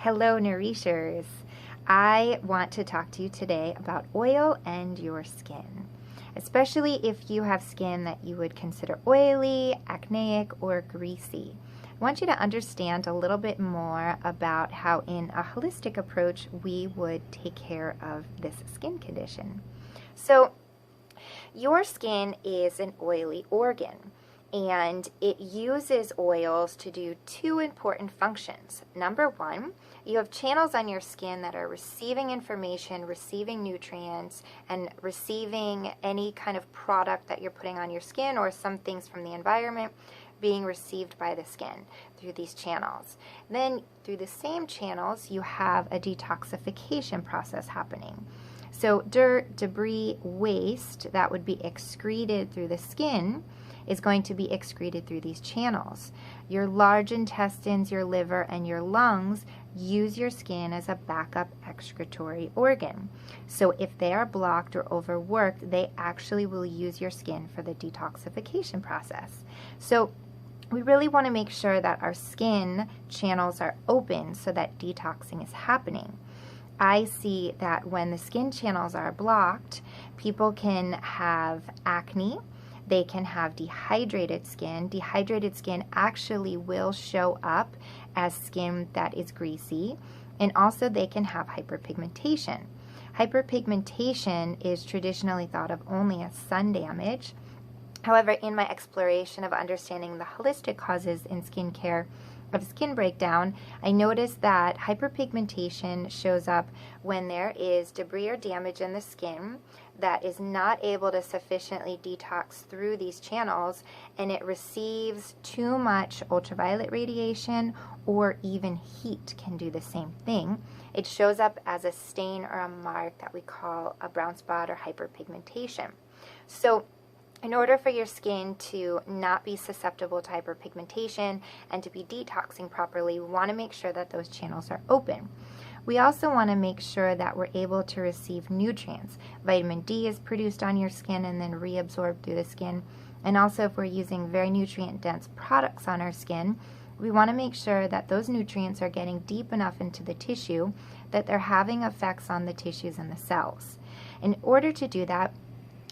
Hello, Nourishe'ers. I want to talk to you today about oil and your skin, especially if you have skin that you would consider oily, acneic, or greasy. I want you to understand a little bit more about how, in a holistic approach, we would take care of this skin condition. So, your skin is an oily organ, and it uses oils to do two important functions. Number one, you have channels on your skin that are receiving information, receiving nutrients, and receiving any kind of product that you're putting on your skin or some things from the environment being received by the skin through these channels. Then through the same channels, you have a detoxification process happening. So dirt, debris, waste that would be excreted through the skin is going to be excreted through these channels. Your large intestines, your liver, and your lungs use your skin as a backup excretory organ. So if they are blocked or overworked, they actually will use your skin for the detoxification process. So we really want to make sure that our skin channels are open so that detoxing is happening. I see that when the skin channels are blocked, people can have acne. They can have dehydrated skin. Dehydrated skin actually will show up as skin that is greasy, and also they can have hyperpigmentation. Hyperpigmentation is traditionally thought of only as sun damage. However, in my exploration of understanding the holistic causes in skincare of skin breakdown, I noticed that hyperpigmentation shows up when there is debris or damage in the skin that is not able to sufficiently detox through these channels, and it receives too much ultraviolet radiation, or even heat can do the same thing. It shows up as a stain or a mark that we call a brown spot or hyperpigmentation. So in order for your skin to not be susceptible to hyperpigmentation and to be detoxing properly, we want to make sure that those channels are open. We also want to make sure that we're able to receive nutrients. Vitamin D is produced on your skin and then reabsorbed through the skin. And also, if we're using very nutrient-dense products on our skin, we want to make sure that those nutrients are getting deep enough into the tissue that they're having effects on the tissues and the cells. In order to do that,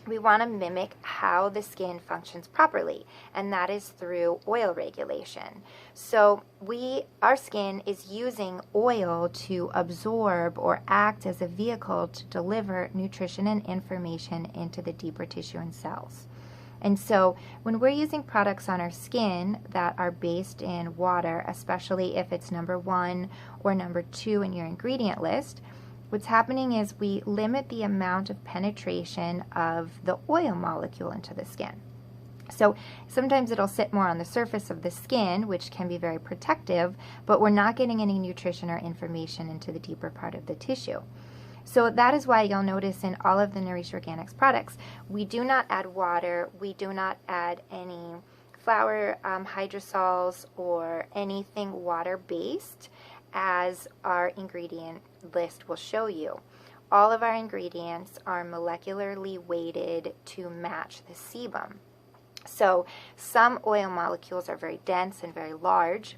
we want to mimic how the skin functions properly, and that is through oil regulation. So our skin is using oil to absorb or act as a vehicle to deliver nutrition and information into the deeper tissue and cells. And so when we're using products on our skin that are based in water, especially if it's number 1 or number 2 in your ingredient list, what's happening is we limit the amount of penetration of the oil molecule into the skin. So sometimes it'll sit more on the surface of the skin, which can be very protective, but we're not getting any nutrition or information into the deeper part of the tissue. So that is why you'll notice in all of the Nourishe Organics products, we do not add water, we do not add any flour hydrosols or anything water-based, as our ingredient list will show you. All of our ingredients are molecularly weighted to match the sebum. So some oil molecules are very dense and very large.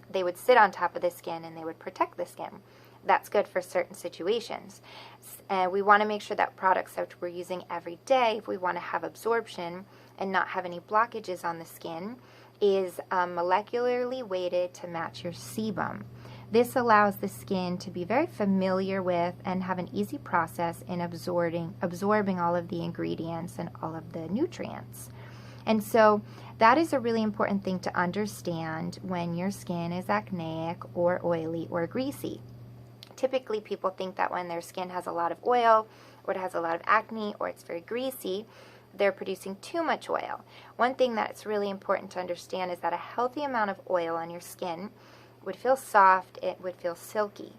They would sit on top of the skin and they would protect the skin. That's good for certain situations. And we want to make sure that products that we're using every day, if we want to have absorption and not have any blockages on the skin, is molecularly weighted to match your sebum. This allows the skin to be very familiar with and have an easy process in absorbing all of the ingredients and all of the nutrients. And so that is a really important thing to understand when your skin is acneic or oily or greasy. Typically, people think that when their skin has a lot of oil or it has a lot of acne or it's very greasy, they're producing too much oil. One thing that's really important to understand is that a healthy amount of oil on your skin would feel soft, it would feel silky.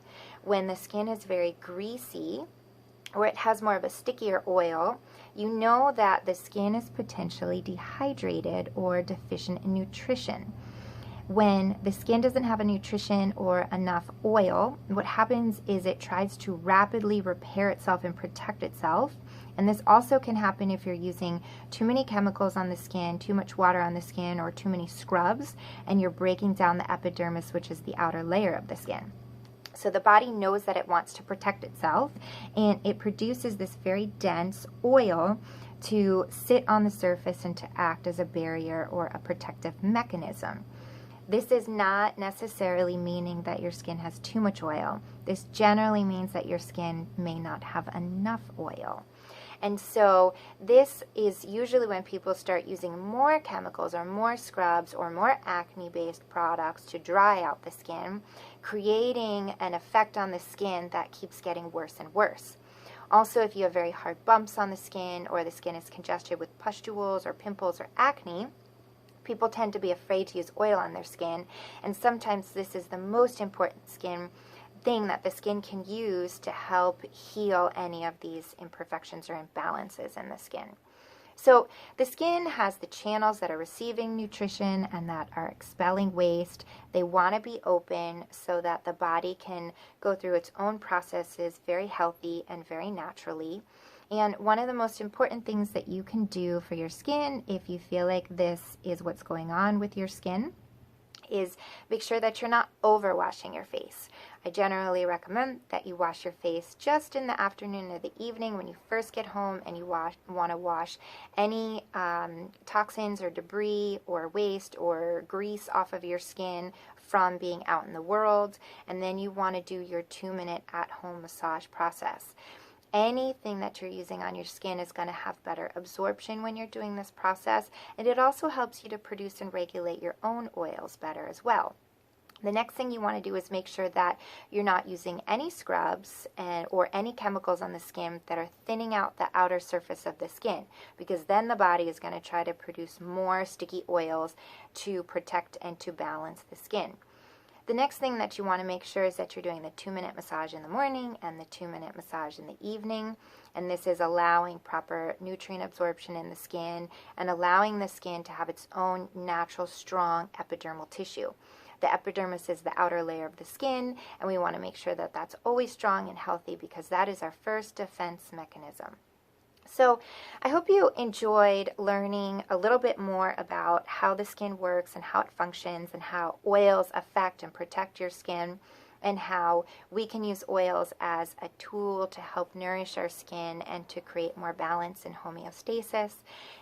When the skin is very greasy or it has more of a stickier oil, you know that the skin is potentially dehydrated or deficient in nutrition. When the skin doesn't have a nutrition or enough oil, what happens is it tries to rapidly repair itself and protect itself. And this also can happen if you're using too many chemicals on the skin, too much water on the skin, or too many scrubs, and you're breaking down the epidermis, which is the outer layer of the skin. So the body knows that it wants to protect itself, and it produces this very dense oil to sit on the surface and to act as a barrier or a protective mechanism. This is not necessarily meaning that your skin has too much oil. This generally means that your skin may not have enough oil. And so this is usually when people start using more chemicals or more scrubs or more acne-based products to dry out the skin, creating an effect on the skin that keeps getting worse and worse. Also, if you have very hard bumps on the skin, or the skin is congested with pustules or pimples or acne, people tend to be afraid to use oil on their skin, and sometimes this is the most important thing that the skin can use to help heal any of these imperfections or imbalances in the skin. So the skin has the channels that are receiving nutrition and that are expelling waste. They want to be open so that the body can go through its own processes very healthy and very naturally. And one of the most important things that you can do for your skin, if you feel like this is what's going on with your skin, is make sure that you're not overwashing your face. I generally recommend that you wash your face just in the afternoon or the evening when you first get home, and you want to wash any toxins or debris or waste or grease off of your skin from being out in the world. And then you want to do your 2-minute at-home massage process. Anything that you're using on your skin is going to have better absorption when you're doing this process, and it also helps you to produce and regulate your own oils better as well. The next thing you want to do is make sure that you're not using any scrubs or any chemicals on the skin that are thinning out the outer surface of the skin, because then the body is going to try to produce more sticky oils to protect and to balance the skin. The next thing that you want to make sure is that you're doing the 2-minute massage in the morning and the 2-minute massage in the evening. And this is allowing proper nutrient absorption in the skin and allowing the skin to have its own natural, strong epidermal tissue. The epidermis is the outer layer of the skin, and we want to make sure that that's always strong and healthy, because that is our first defense mechanism. So I hope you enjoyed learning a little bit more about how the skin works and how it functions, and how oils affect and protect your skin, and how we can use oils as a tool to help nourish our skin and to create more balance and homeostasis.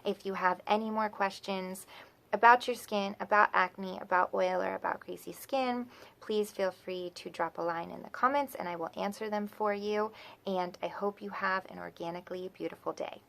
If you have any more questions about your skin, about acne, about oil, or about greasy skin, please feel free to drop a line in the comments and I will answer them for you. And I hope you have an organically beautiful day.